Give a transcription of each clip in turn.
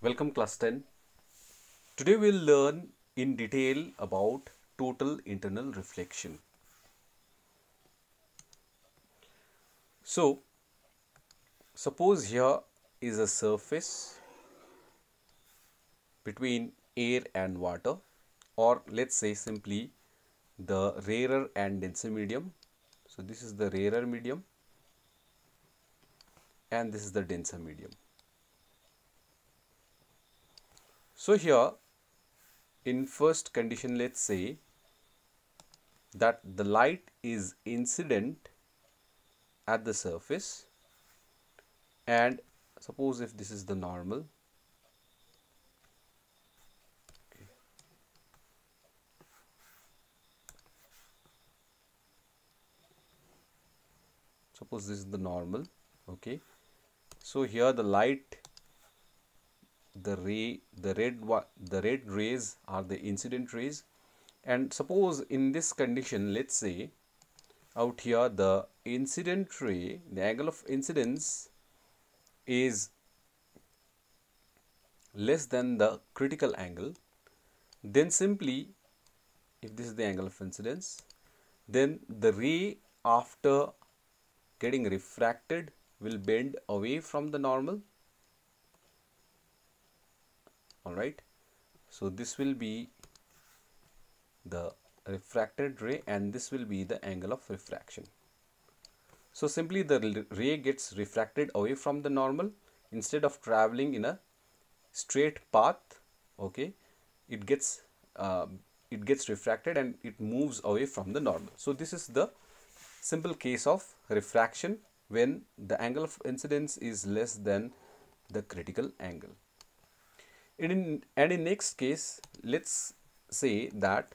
Welcome class 10. Today we'll learn in detail about total internal reflection. So, suppose here is a surface between air and water, or let's say simply the rarer and denser medium. So, this is the rarer medium and this is the denser medium. So, here in first condition, let's say that the light is incident at the surface, and suppose if this is the normal, suppose this is the normal, okay. So here the light, the red rays are the incident rays, and suppose in this condition, let's say out here the incident ray, the angle of incidence is less than the critical angle, then simply if this is the angle of incidence, then the ray after getting refracted will bend away from the normal. All right, so this will be the refracted ray and this will be the angle of refraction. So simply the ray gets refracted away from the normal. Instead of traveling in a straight path, okay, it gets refracted and it moves away from the normal. So this is the simple case of refraction when the angle of incidence is less than the critical angle. And in next case, let's say that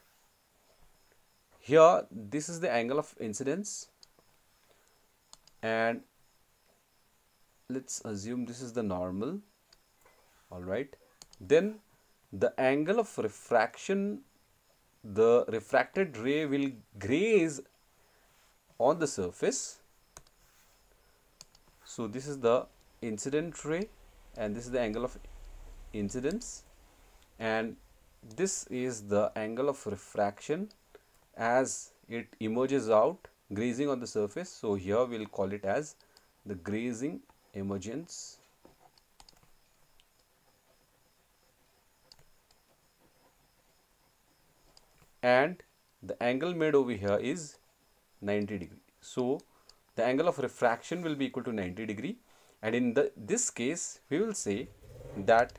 here this is the angle of incidence and let's assume this is the normal. All right, then the angle of refraction, the refracted ray will graze on the surface. So this is the incident ray and this is the angle of incidence, and this is the angle of refraction as it emerges out grazing on the surface. So here we'll call it as the grazing emergence, and the angle made over here is 90 degree. So the angle of refraction will be equal to 90 degree, and in this case we will say that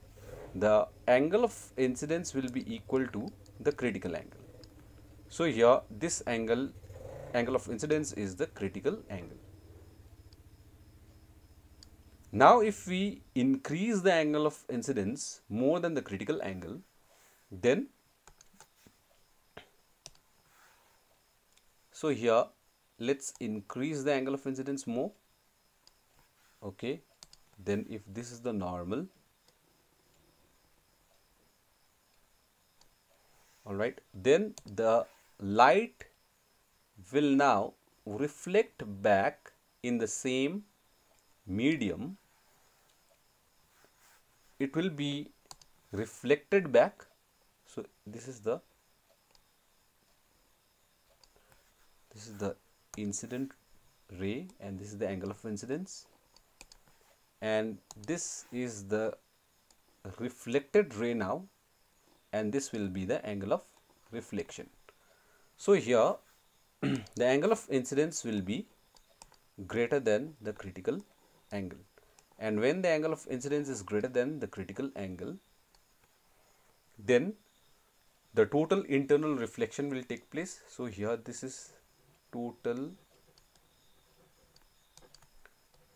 the angle of incidence will be equal to the critical angle. So here this angle of incidence is the critical angle. Now if we increase the angle of incidence more than the critical angle, then so here let's increase the angle of incidence more, okay. Then if this is the normal, all right, then the light will now reflect back in the same medium. It will be reflected back. So this is the incident ray and this is the angle of incidence, and this is the reflected ray now, and this will be the angle of reflection. So here the angle of incidence will be greater than the critical angle, and when the angle of incidence is greater than the critical angle, then the total internal reflection will take place. So here this is total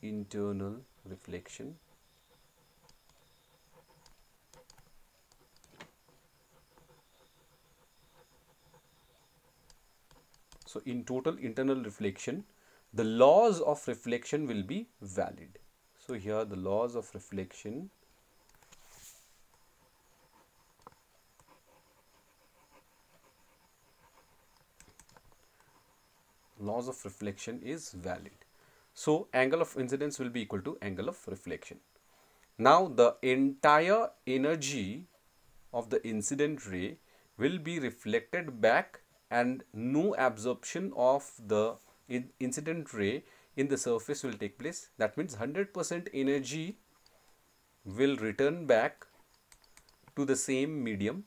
internal reflection. So in total internal reflection, the laws of reflection will be valid. So here the laws of reflection is valid. So angle of incidence will be equal to angle of reflection. Now the entire energy of the incident ray will be reflected back and no absorption of the incident ray in the surface will take place. That means 100% energy will return back to the same medium.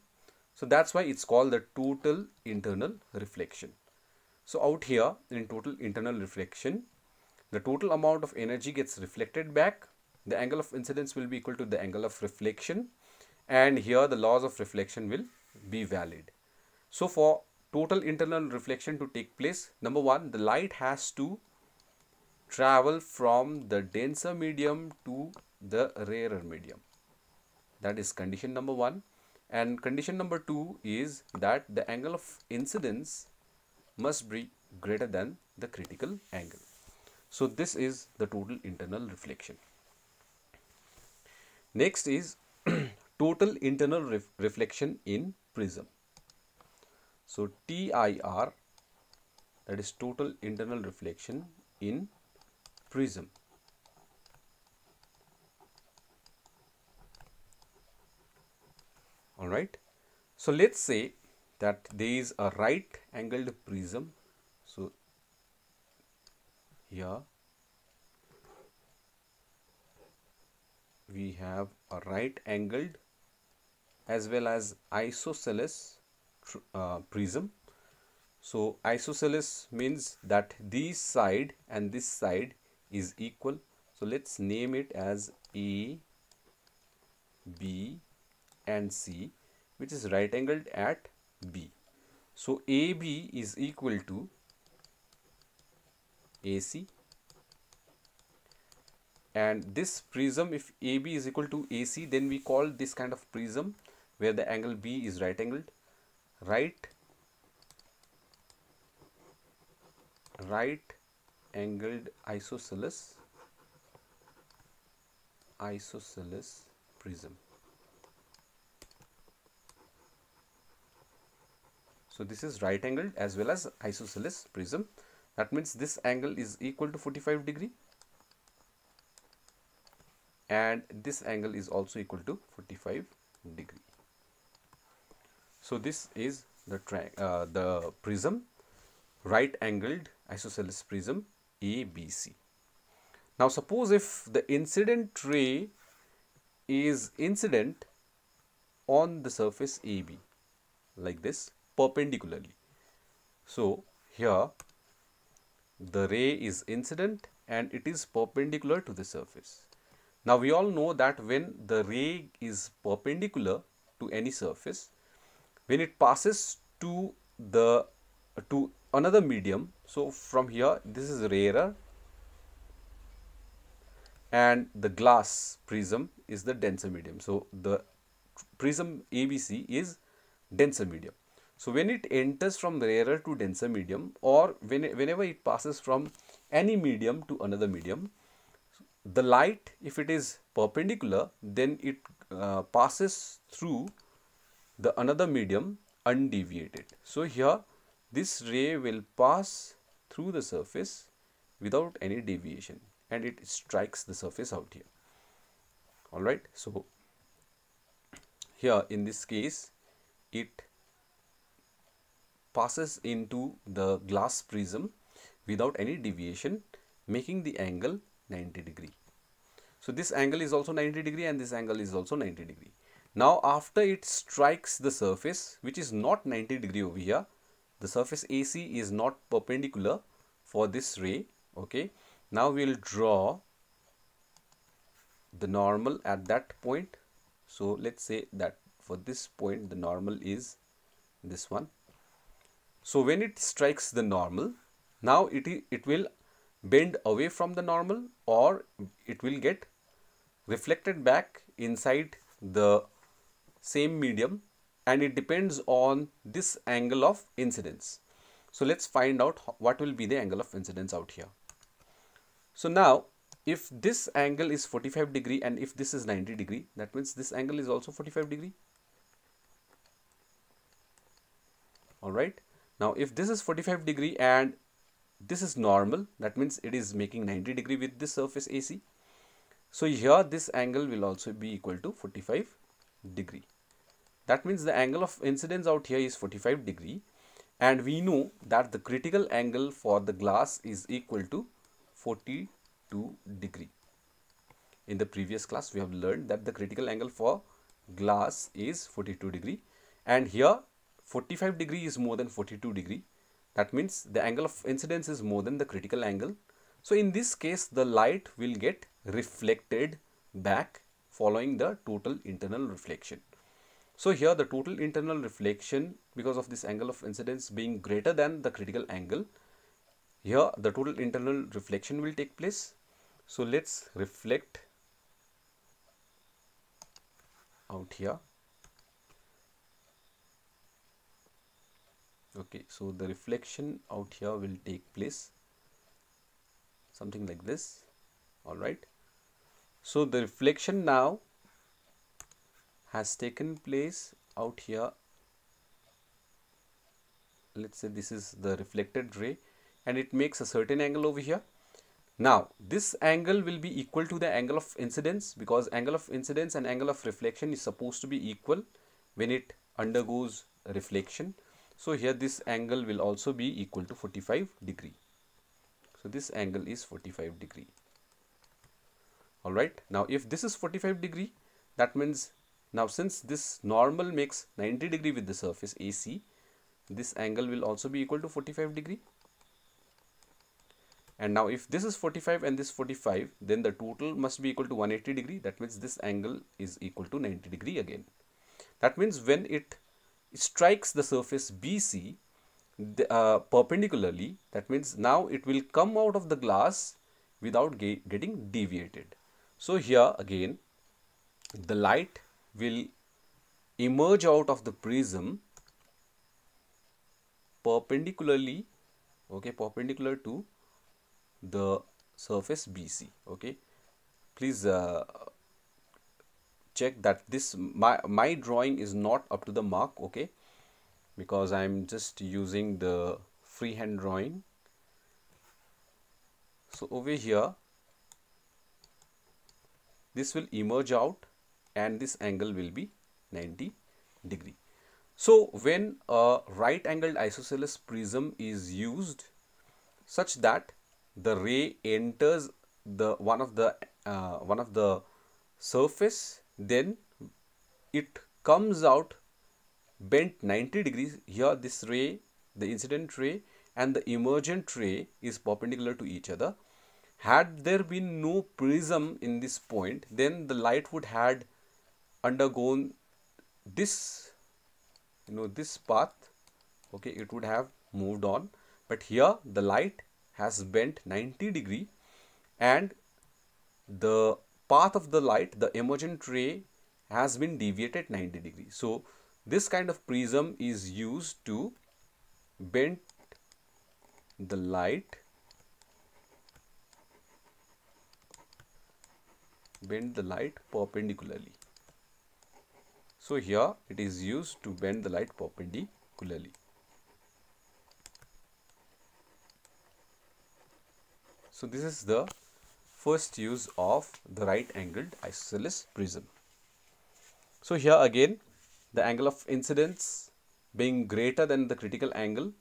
So that's why it's called the total internal reflection. So out here in total internal reflection, the total amount of energy gets reflected back. The angle of incidence will be equal to the angle of reflection, and here the laws of reflection will be valid. So for total internal reflection to take place, number one, the light has to travel from the denser medium to the rarer medium. That is condition number one. And condition number two is that the angle of incidence must be greater than the critical angle. So this is the total internal reflection. Next is total internal reflection in prism. So TIR, that is total internal reflection in prism. All right. So let's say that there is a right angled prism. So here we have a right angled as well as isosceles prism. So isosceles means that this side and this side is equal. So let's name it as A, B and C, which is right angled at B. So AB is equal to AC, and this prism, if AB is equal to AC, then we call this kind of prism where the angle B is right angled, right angled isosceles prism. So this is right angled as well as isosceles prism. That means this angle is equal to 45 degree and this angle is also equal to 45 degree. So this is the prism, right angled isosceles prism ABC. Now suppose if the incident ray is incident on the surface AB like this perpendicularly. So here the ray is incident and it is perpendicular to the surface. Now we all know that when the ray is perpendicular to any surface, when it passes to another medium, so from here this is rarer and the glass prism is the denser medium. So the prism ABC is denser medium. So when it enters from rarer to denser medium, or whenever it passes from any medium to another medium, the light, if it is perpendicular, then it passes through the another medium undeviated. So here this ray will pass through the surface without any deviation and it strikes the surface out here. All right. So here in this case it passes into the glass prism without any deviation, making the angle 90 degree. So this angle is also 90 degree and this angle is also 90 degree. Now after it strikes the surface, which is not 90 degree over here, the surface AC is not perpendicular for this ray. Okay. Now we will draw the normal at that point. So let's say that for this point the normal is this one. So when it strikes the normal, now it will bend away from the normal or it will get reflected back inside the same medium, and it depends on this angle of incidence. So let's find out what will be the angle of incidence out here. So now if this angle is 45 degree and if this is 90 degree, that means this angle is also 45 degree. All right. Now if this is 45 degree and this is normal, that means it is making 90 degree with this surface AC. So here this angle will also be equal to 45 degree. That means the angle of incidence out here is 45 degree, and we know that the critical angle for the glass is equal to 42 degree. In the previous class we have learned that the critical angle for glass is 42 degree, and here 45 degree is more than 42 degree. That means the angle of incidence is more than the critical angle. So in this case the light will get reflected back following the total internal reflection. So here the total internal reflection, because of this angle of incidence being greater than the critical angle, here the total internal reflection will take place. So let's reflect out here. Okay, so the reflection out here will take place something like this. All right. So the reflection now has taken place out here. Let's say this is the reflected ray and it makes a certain angle over here. Now this angle will be equal to the angle of incidence, because angle of incidence and angle of reflection is supposed to be equal when it undergoes reflection. So here this angle will also be equal to 45 degree. So this angle is 45 degree. Alright, now if this is 45 degree, that means now since this normal makes 90 degree with the surface AC, this angle will also be equal to 45 degree. And now if this is 45 and this 45, then the total must be equal to 180 degree. That means this angle is equal to 90 degree again. That means when it strikes the surface BC perpendicularly, that means now it will come out of the glass without getting deviated. So here again the light will emerge out of the prism perpendicularly, okay, perpendicular to the surface BC. Okay, please check that this my drawing is not up to the mark, okay, because I am just using the freehand drawing. So over here this will emerge out and this angle will be 90 degree. So when a right angled isosceles prism is used such that the ray enters the one of the surface, then it comes out bent 90 degrees. Here this ray, the incident ray and the emergent ray is perpendicular to each other. Had there been no prism in this point, then the light would had undergone this, this path, okay, it would have moved on. But here the light has bent 90 degree and the path of the light, the emergent ray, has been deviated 90 degree. So this kind of prism is used to bend the light perpendicularly. So here it is used to bend the light perpendicularly. So this is the first use of the right angled isosceles prism. So here again the angle of incidence being greater than the critical angle,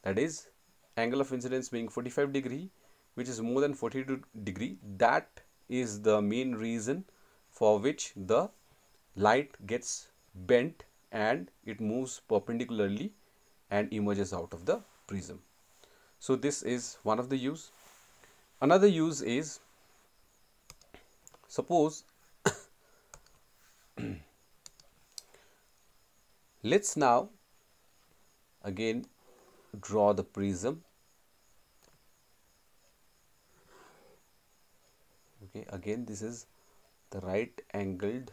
that is angle of incidence being 45 degree, which is more than 42 degree, that is the main reason for which the light gets bent and it moves perpendicularly and emerges out of the prism. So this is one of the use. Another use is, suppose let's now again draw the prism. Okay, again this is the right angled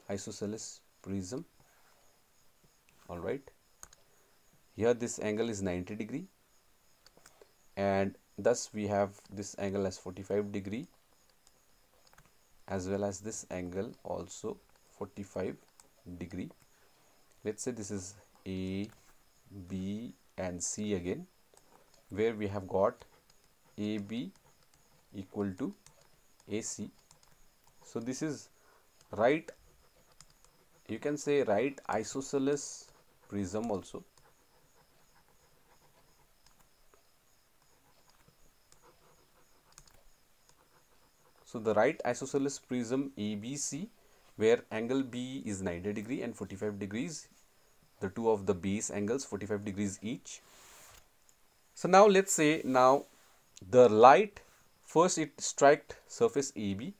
isosceles prism. All right, here this angle is 90 degree and thus we have this angle as 45 degree as well as this angle also 45 degree. Let's say this is A, B and C again, where we have got AB equal to AC So this is right, you can say right isosceles prism also. So the right isosceles prism ABC, where angle B is 90 degree and 45 degrees, the two of the base angles 45 degrees each. So now let's say now the light first it struck surface AB.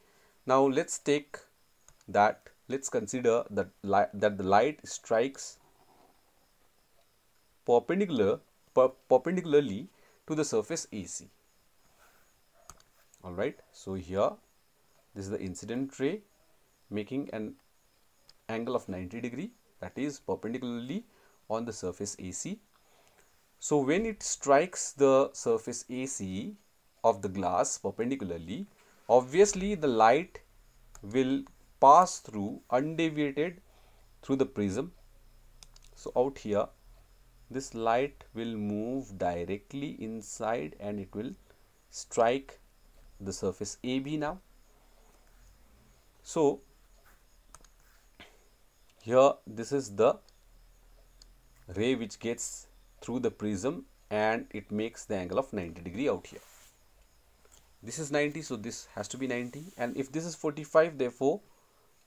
Now let's take that, let's consider that the light strikes perpendicularly to the surface AC. All right, so here this is the incident ray making an angle of 90 degree, that is perpendicularly on the surface AC. So when it strikes the surface AC of the glass perpendicularly, obviously the light will pass through undeviated through the prism. So out here this light will move directly inside and it will strike the surface AB now. So here this is the ray which gets through the prism and it makes the angle of 90 degree out here. This is 90, so this has to be 90, and if this is 45, therefore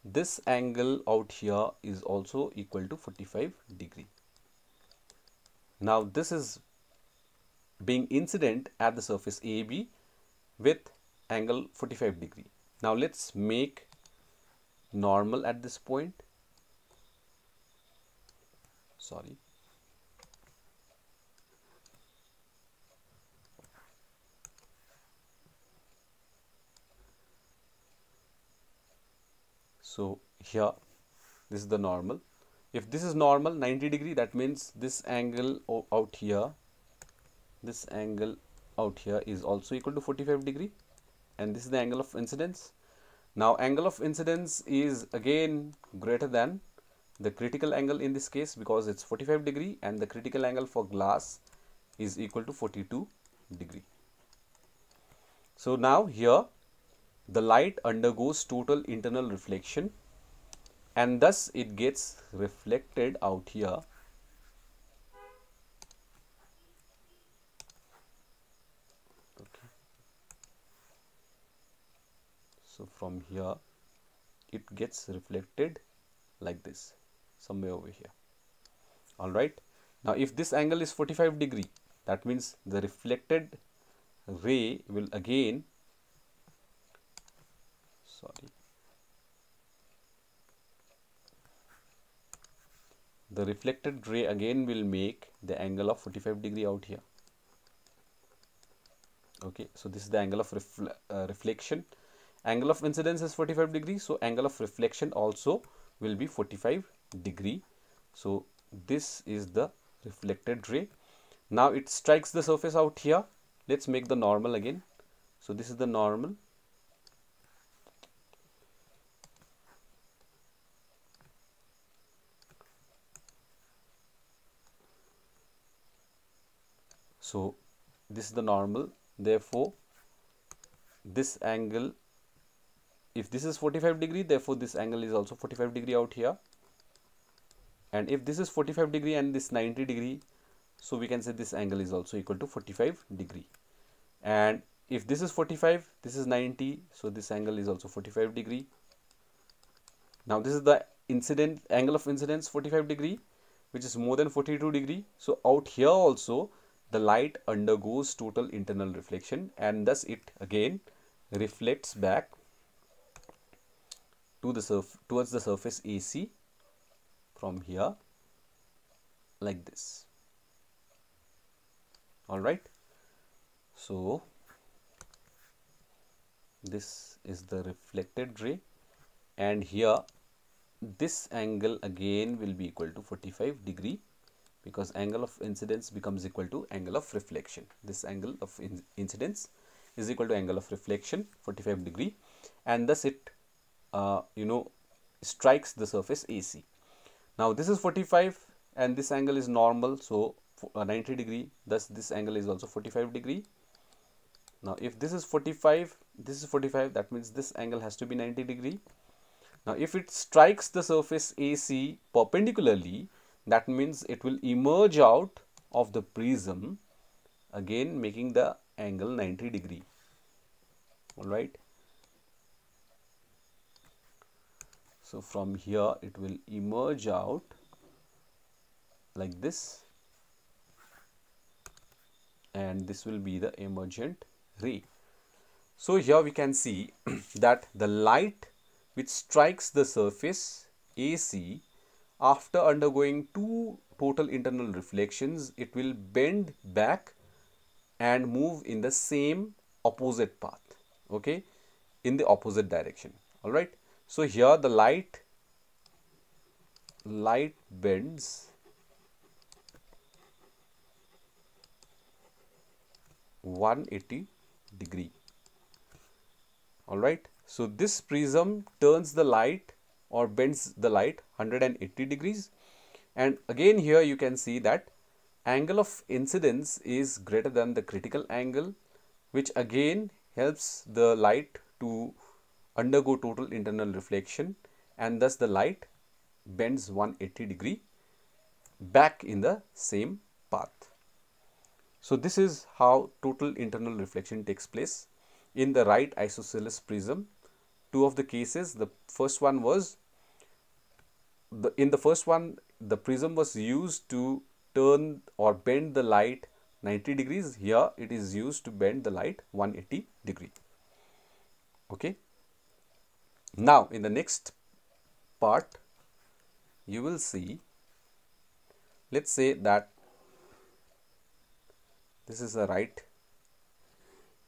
this angle out here is also equal to 45 degree. Now this is being incident at the surface AB with angle 45 degree. Now let's make normal at this point. Sorry. So here this is the normal. If this is normal 90 degree, that means this angle out here, this angle out here is also equal to 45 degree, and this is the angle of incidence. Now angle of incidence is again greater than the critical angle in this case because it's 45 degree, and the critical angle for glass is equal to 42 degree. So now here the light undergoes total internal reflection and thus it gets reflected out here. Okay. So from here it gets reflected like this, somewhere over here. All right. Now if this angle is 45 degree, that means the reflected ray will again, the reflected ray again will make the angle of 45 degree out here. Okay, so this is the angle of reflection. Angle of incidence is 45 degree, so angle of reflection also will be 45 degree. So this is the reflected ray. Now it strikes the surface out here. Let's make the normal again. So this is the normal. So this is the normal. Therefore this angle, if this is 45 degree, therefore this angle is also 45 degree out here. And if this is 45 degree and this 90 degree, so we can say this angle is also equal to 45 degree. And if this is 45, this is 90, so this angle is also 45 degree. Now this is the incident angle of incidence 45 degree, which is more than 42 degree. So out here also the light undergoes total internal reflection and thus it again reflects back to the towards the surface AC from here like this. All right. So this is the reflected ray, and here this angle again will be equal to 45 degree because angle of incidence becomes equal to angle of reflection. This angle of incidence is equal to angle of reflection 45 degree, and thus it strikes the surface AC. Now this is 45 and this angle is normal, so 90 degree, thus this angle is also 45 degree. Now if this is 45 this is 45, that means this angle has to be 90 degree. Now if it strikes the surface AC perpendicularly, that means it will emerge out of the prism, again making the angle 90 degree. Alright. So from here it will emerge out like this, and this will be the emergent ray. So here we can see that the light which strikes the surface AC, after undergoing two total internal reflections, it will bend back and move in the same opposite path, okay, in the opposite direction. All right. So here the light bends 180 degree. All right. So this prism turns the light or bends the light 180 degrees. And again here you can see that angle of incidence is greater than the critical angle, which again helps the light to undergo total internal reflection, and thus the light bends 180 degree back in the same path. So this is how total internal reflection takes place in the right isosceles prism. Two of the cases, the first one was in the first one the prism was used to turn or bend the light 90 degrees. Here it is used to bend the light 180 degree. Okay. Now in the next part you will see, let's say that this is a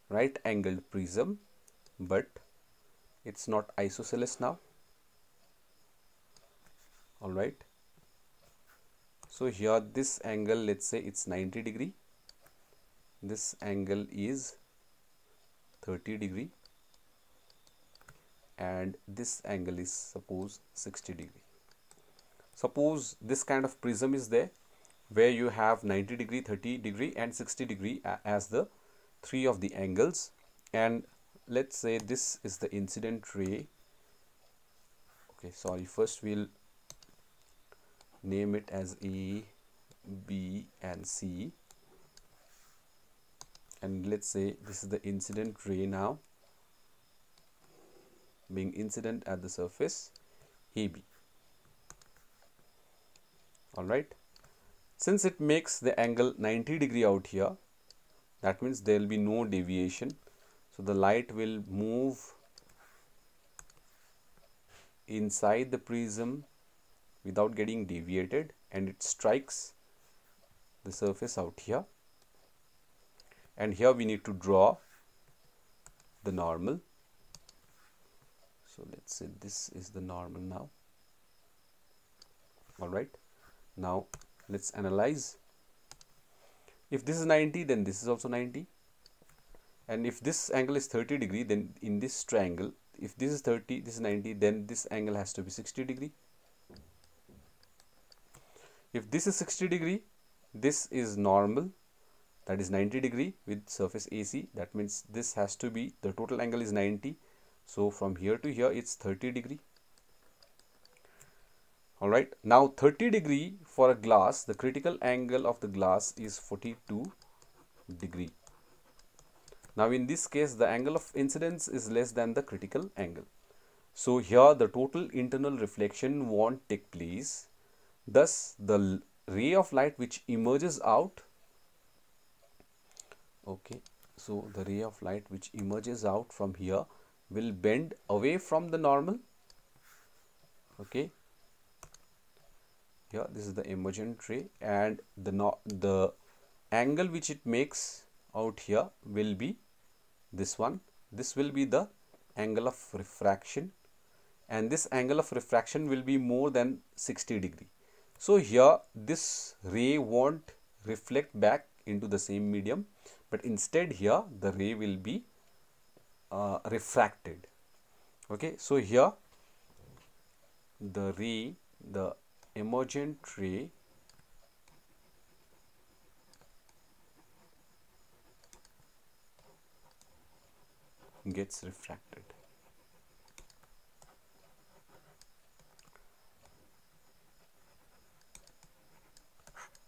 right angled prism, but it's not isosceles now. All right. So here this angle, let's say it's 90 degree. This angle is 30 degree. And this angle is suppose 60 degree. Suppose this kind of prism is there where you have 90 degree, 30 degree and 60 degree as the three of the angles, and let's say this is the incident ray. Okay, sorry, first we'll name it as A, B and C, and let's say this is the incident ray now being incident at the surface AB. All right. Since it makes the angle 90 degree out here, that means there will be no deviation. So the light will move inside the prism without getting deviated, and it strikes the surface out here. And here we need to draw the normal. So let's say this is the normal now. All right. Now let's analyze. If this is 90, then this is also 90. And if this angle is 30 degree, then in this triangle, if this is 30, this is 90, then this angle has to be 60 degree. If this is 60 degree, this is normal, that is 90 degree with surface AC. That means this has to be, the total angle is 90. So from here to here, it's 30 degree. All right. Now 30 degree for a glass, the critical angle of the glass is 42 degree. Now in this case, the angle of incidence is less than the critical angle. So here the total internal reflection won't take place. Thus the ray of light which emerges out, okay, so the ray of light which emerges out from here will bend away from the normal. Okay. Here this is the emergent ray, and the angle which it makes out here will be this one. This will be the angle of refraction, and this angle of refraction will be more than 60 degree. So here this ray won't reflect back into the same medium, but instead here the ray will be refracted. Okay, so here the ray, the emergent ray gets refracted.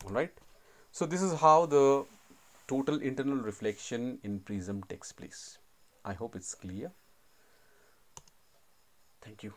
Alright, so this is how the total internal reflection in prism takes place. I hope it's clear. Thank you.